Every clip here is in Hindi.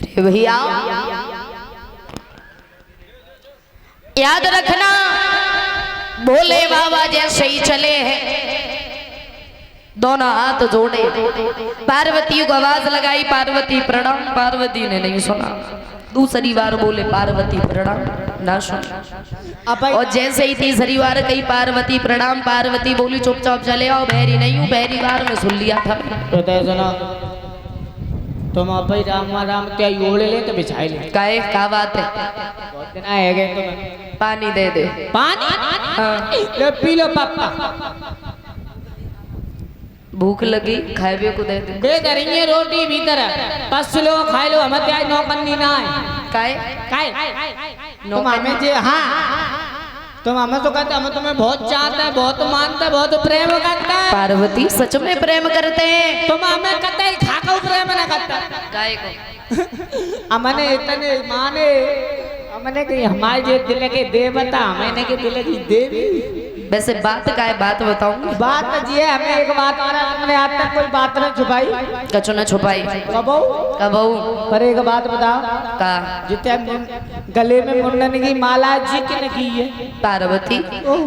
मेरे भैया याद रखना, भोले बाबा जैसे ही चले हैं, दोनों हाथ जोड़े, पार्वती को आवाज लगाई, पार्वती प्रणाम। पार्वती ने नहीं सुना, दूसरी बार बोले पार्वती प्रणाम, ना सुना। और जैसे ही तीसरी बार कही पार्वती प्रणाम, पार्वती बोली चुपचाप चले आओ, बहरी नहीं हूँ, पहली बार में सुन लिया था। तुम अब भाई राम क्या ओढ़े ले तो बिछाए ले, काहे का बात है, बहुत दिन आए गए तुम्हें। पानी दे दे। पानी? हाँ। ले पी लो पापा। भूख लगी, खाए भी को दे दे। दे दरिये रोटी भीतर पस लो, खाए लो, हमें आज नौकन्नी ना है। काहे काहे तुम हमें जे, हाँ तुम हमें तो कहते, हमें तुम्हें बहुत चाहते हैं, बहुत मानते हैं, बहुत प्रेम करते हैं। पार्वती सच में प्रेम करते हैं। तुम हमें कहते हैं खाकर प्रेम ना करता। काहे को हमने इतने माने, हमने कि हमारे जो दिल के देवता, मैंने के दिल की देवी। वैसे बात का है, बात बताऊंगी। बात ये हमें एक बात आ रहा, तुमने आज तक कोई बात न छुपाई, कछु न छुपाई। कबहू पर एक बात बताओ, का जितने गले में मुंडन की माला जी की की है पार्वती,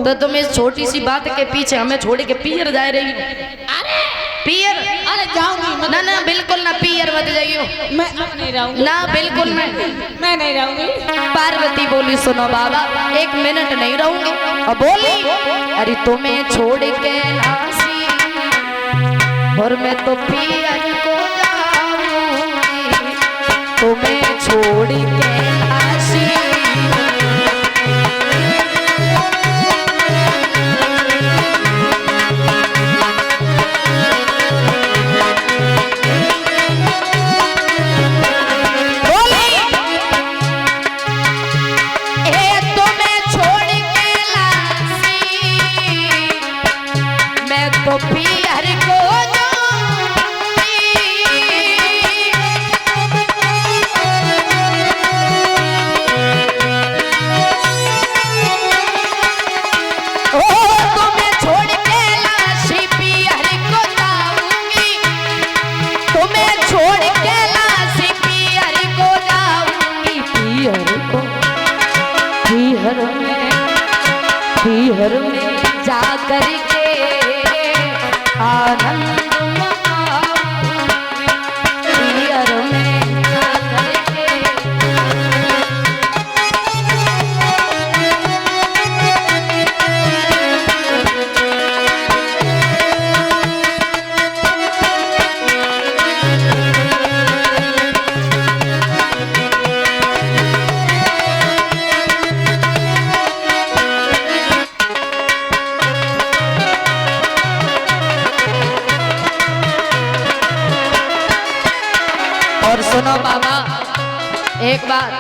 तो तुम इस छोटी सी बात के पीछे हमें छोड़ के पियर जा रही। अरे पियर? अरे जाऊंगी ना ना बिल्कुल ना, पियर मत जाइयो। मैं नहीं रहूंगी ना, बिल्कुल मैं नहीं रहूंगी। पार्वती बोली सुनो बाबा, एक मिनट नहीं रहूंगी। और बोली अरे तुम्हें छोड़ के लासी, और मैं तो पियर को जाऊंगी, तुम्हें छोड़ के लासी। तो पियर को तुम्हें छोड़ के लाशी, पियर को जाऊंगी, तुम्हें छोड़ के लाशी, पियर को जाऊंगी। पियर में जा करके आनंद मनाऊंगी, पियर में जा करके। और सुनो बाबा एक बात,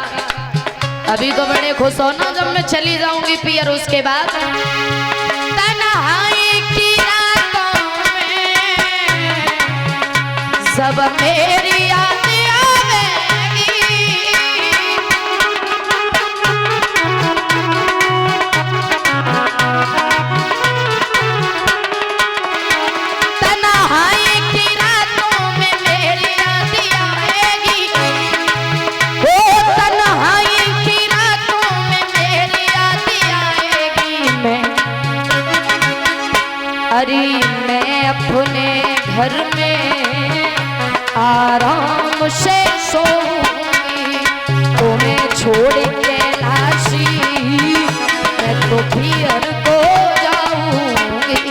अभी तो बड़े खुश हो ना जब मैं चली जाऊंगी पियर, उसके बाद तन्हाई की रातों में सब मेरी याद आवेगी, तन्हाई की रातों में मेरी याद आएगी, ओ तन्हाई की रातों में मेरी याद आएगी। अरे मैं अपने घर में आराम से सोऊंगी, तुम्हें छोड़ के लाशी, मैं तो पियर को जाऊंगी।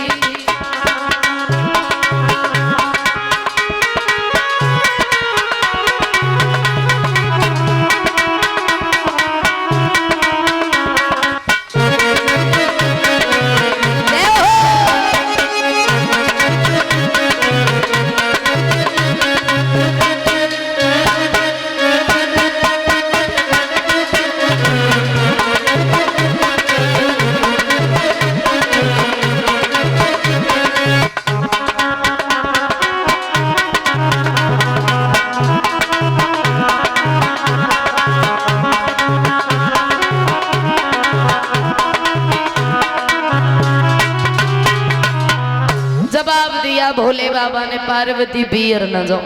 जवाब दिया भोले बाबा ने, पार्वती पियर न जाओ,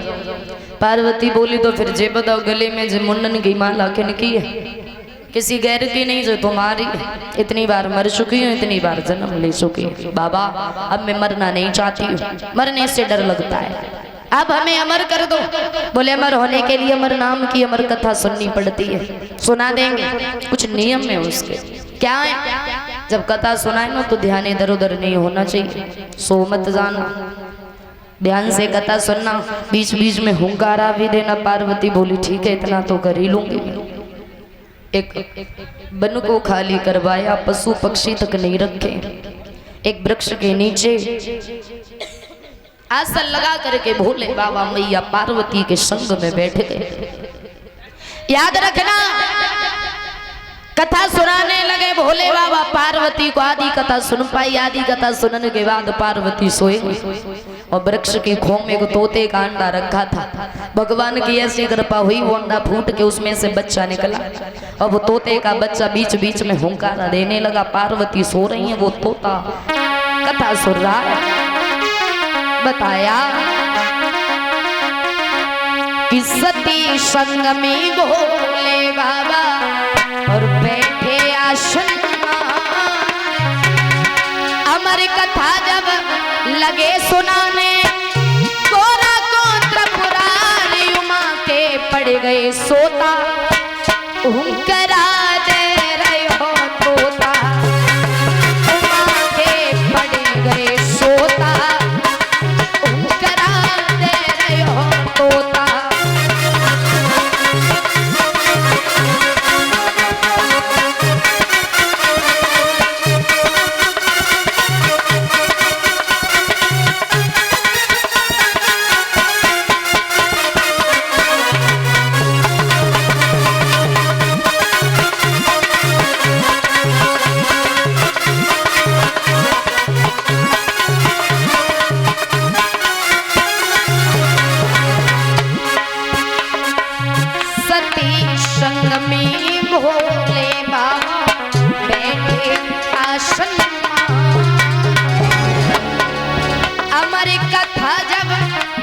पार्वती बोली तो फिर जे बताओ गले में जो मुंडन की माला किनकी है? किसी गैर की नहीं, जो तुम्हारी। इतनी बार मर चुकी हूँ, इतनी बार जन्म ले चुकी हूँ। बाबा अब मैं मरना नहीं चाहती हूँ, मरने से डर लगता है, अब हमें अमर कर दो। बोले अमर होने के लिए अमर नाम की अमर कथा सुननी पड़ती है। सुना देंगे, कुछ नियम है उसके। क्या है? जब कथा सुनाए ना तो ध्यान इधर उधर नहीं होना चाहिए, सो मत जाना, ध्यान से कथा सुनना, बीच बीच में हुंकारा भी देना। पार्वती बोली ठीक है, इतना तो कर ही लूंगी। एक वन को खाली करवाया, पशु पक्षी तक नहीं रखे, एक वृक्ष के नीचे आसन लगा करके भोले बाबा मैया पार्वती के संग में बैठ गए। याद रखना, कथा सुनाने लगे भोले बाबा पार्वती को। आदि कथा सुन पाई, आदि कथा सुनने के बाद पार्वती सोए और वृक्ष की खोम में तोते का अंडा रखा था। भगवान की ऐसी कृपा हुई, वो अंडा फूट के उसमें से बच्चा निकला और वो तोते का बच्चा बीच बीच में हुंकारा देने लगा। पार्वती सो रही है, वो तोता कथा सुन रहा है। बताया कि सती संग में भोले बाबा और बैठे आसन, अमर कथा जब लगे सुनाने, गोरा गोत्र पुरारी उमा के पड़ गए सोता। हुंकरा दे रहे हो तोता, उमा के पड़ गए सोता। हुंकरा दे रहे हो तोता।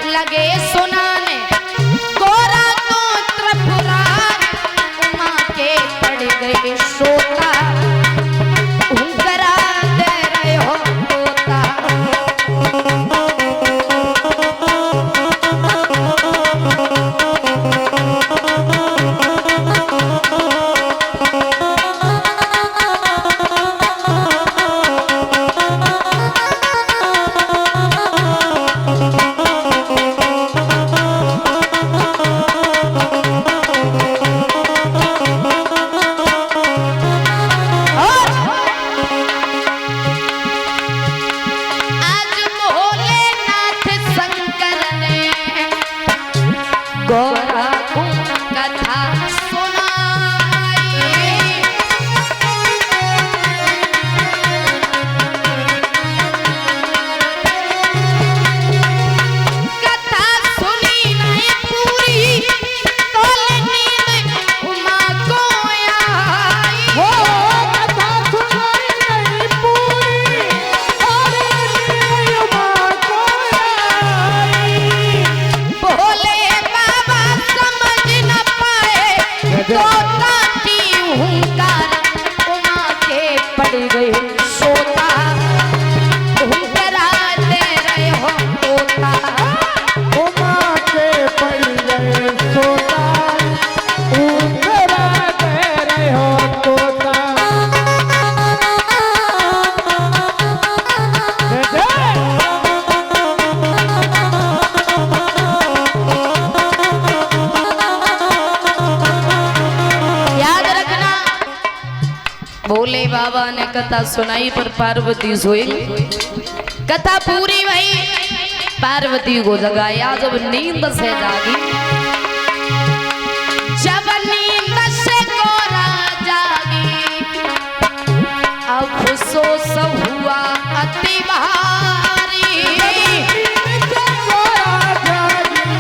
लगे सुनाने, गोरा गोत्र पुरारी उमा के पड़ गए सोता। हुंकरा दे रहे हो तोता। भोले बाबा ने कथा सुनाई पर पार्वती सोई। कथा पूरी हुई, पार्वती को जगाया जब नींद से जागी। जब नींद से गोरा जागी, अफसोस हुआ अति भारी। गोरा जागी,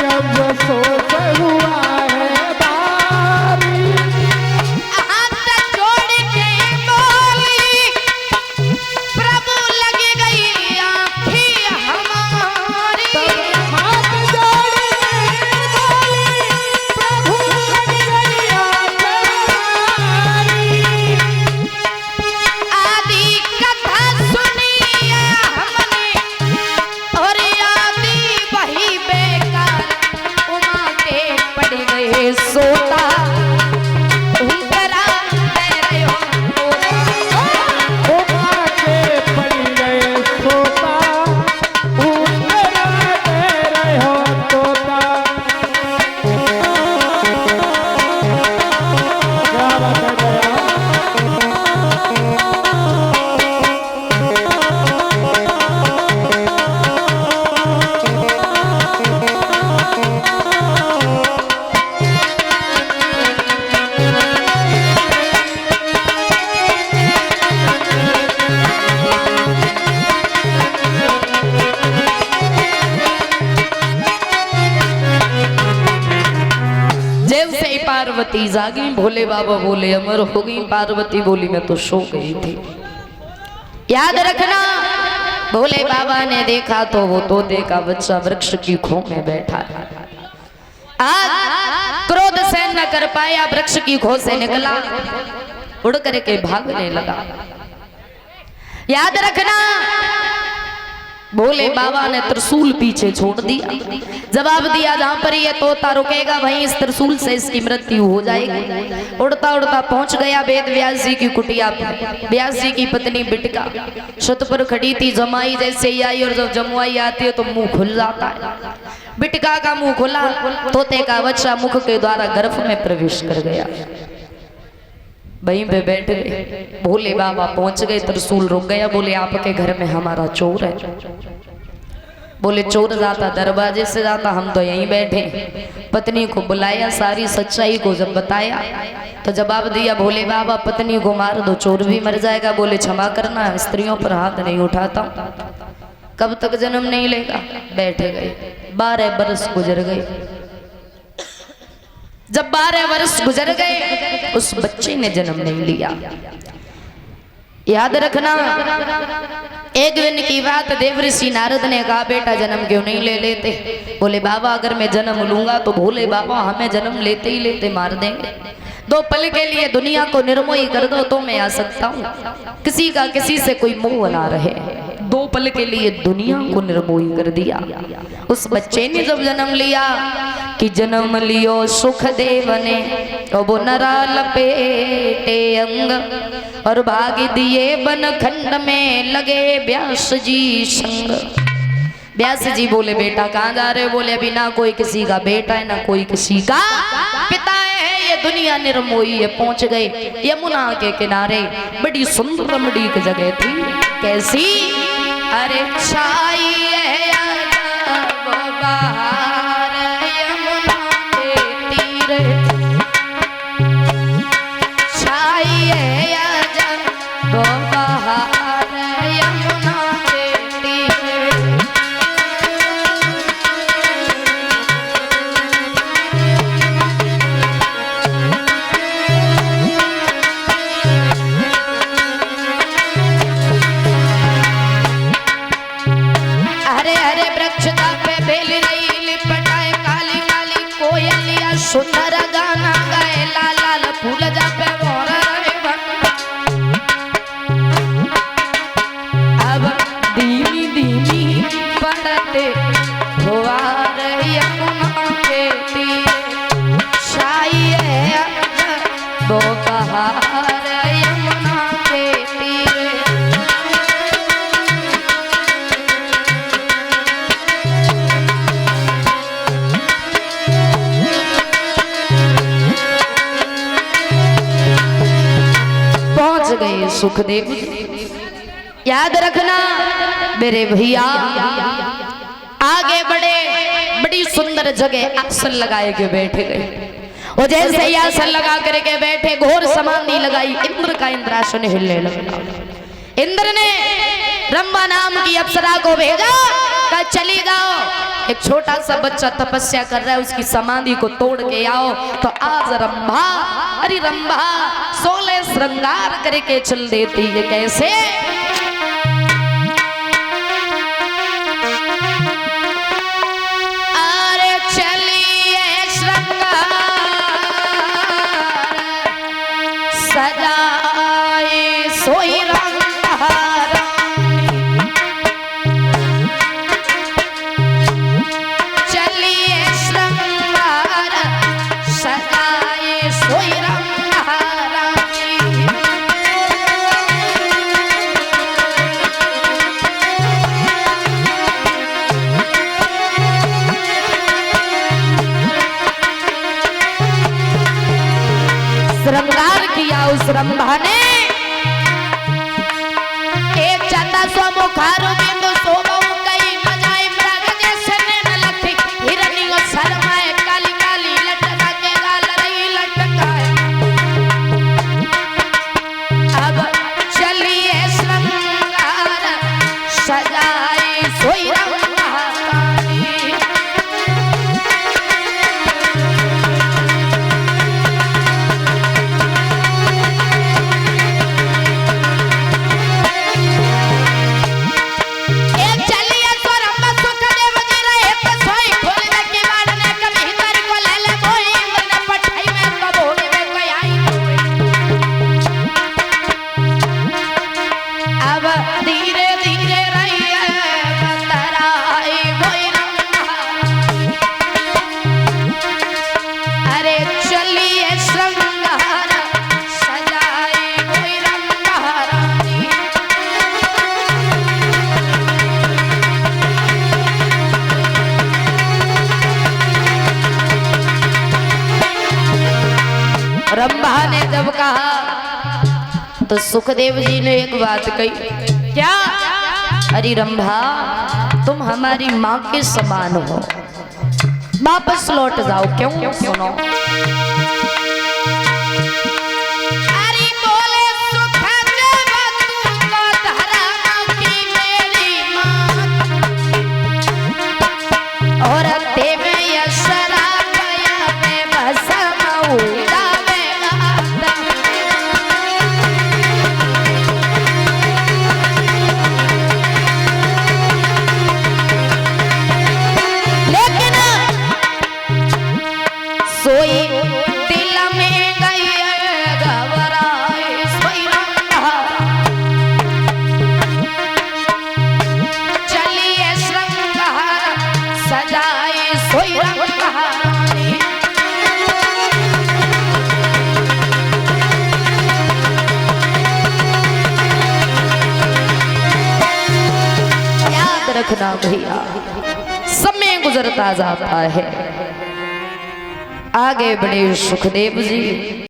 अफसोस हुआ है भारी। पार्वती जागी। भोले बाबा बोले अमर हो गई। पार्वती बोली मैं तो सो गई थी। याद रखना, भोले बाबा ने देखा तो वो तो देखा बच्चा वृक्ष की खो में बैठा है। आज क्रोध सहन न कर पाया, वृक्ष की खो से निकला, उड़ करके भागने लगा। याद रखना, भोले बाबा ने त्रिशूल पीछे छोड़ दिया। जवाब दिया जहां पर ये तोता रुकेगा वहीं इस त्रिशूल से इसकी मृत्यु हो जाएगी। उड़ता उड़ता पहुंच गया वेद व्यास जी की कुटिया पर। व्यास जी की पत्नी बिटिका छत पर खड़ी थी। जमाई जैसे ही आई, और जब जमुआई आती है तो मुंह खुल जाता है। बिटिका का मुंह खुला, तोते का बच्चा मुख के द्वारा गर्भ में प्रवेश कर गया। वहीं पे बैठ गए। भोले बाबा पहुंच गए, त्रिशूल रुक गया। बोले आपके घर में हमारा चोर है। बोले चोर जाता दरवाजे से जाता, हम तो यहीं बैठे। पत्नी को बुलाया, सारी सच्चाई को जब बताया तो जवाब दिया भोले बाबा पत्नी को मार दो, चोर भी मर जाएगा। बोले क्षमा करना, स्त्रियों पर हाथ नहीं उठाता, कब तक जन्म नहीं लेगा। बैठ गए। 12 बरस गुजर गए। जब 12 वर्ष गुजर गए, उस बच्चे ने जन्म नहीं लिया। याद रखना, एक दिन की बात, देवऋषि नारद ने कहा बेटा जन्म क्यों नहीं ले लेते। बोले बाबा अगर मैं जन्म लूंगा तो भोले बाबा हमें जन्म लेते ही लेते मार देंगे। 2 पल के लिए दुनिया को निर्मोही कर दो तो मैं आ सकता हूँ। किसी का किसी से कोई मोह ना रहे। 2 पल के लिए दुनिया को निर्मोही कर दिया। उस बच्चे ने जब जन्म लिया कि जन्म लियो सुख देव ने, तो वो नरा लपेटे अंग, और भाग दिए वन खंड में लगे व्यास जी संग। व्यास जी बोले बेटा कहाँ जा रहे हो। बोले अभी ना कोई किसी का बेटा है ना कोई किसी का पिता है, ये दुनिया निर्मोही है। पहुंच गए यमुना के किनारे। बड़ी सुंदर रमणीक की जगह थी। कैसी? अरे छाई बहार यमुना के तीरे, छाई बहार यमुना के तीरे। सुंदर गाना गाए लाल लाल फूल जापे मोर रे बन। अब धीमी धीमी पड़ते हुआ यमुना के तीरे, छाई है वो बहार यमुना के तीरे। गए सुखदेव। याद रखना मेरे भैया, आगे बढ़े। बड़ी सुंदर जगह आसन लगाए के बैठे गए। और जैसे ही आसन लगा करके बैठे, घोर समाधि लगाई। इंद्र का इंद्रासन हिलने लगा। इंद्र ने रंभा नाम की अप्सरा को भेजा, कहा चली जाओ, एक छोटा सा बच्चा तपस्या कर रहा है, उसकी समाधि को तोड़ के आओ। तो आज रंभा, अरे रंभा 16 श्रृंगार करके चल देती है। कैसे? अरे चलिए श्रृंगार सजाए सोई श्रृंगार किया उस रंभा ने। एक चंदा सो मुखारो बिंदु सोबहु कई न जाए मृग जैसे न लथी हिरनी और शर्माए काली काली लटका के लाल रही लटकाए। अब चलिए श्रृंगार सजाए सोई रंभा। रंभा ने जब कहा तो सुखदेव जी ने एक बात कही, क्या? अरे रंभा, तुम हमारी माँ के समान हो, वापस लौट जाओ। क्यों? सुनो। रखना भैया, समय गुजरता जाता है। आगे बढ़े सुखदेव जी।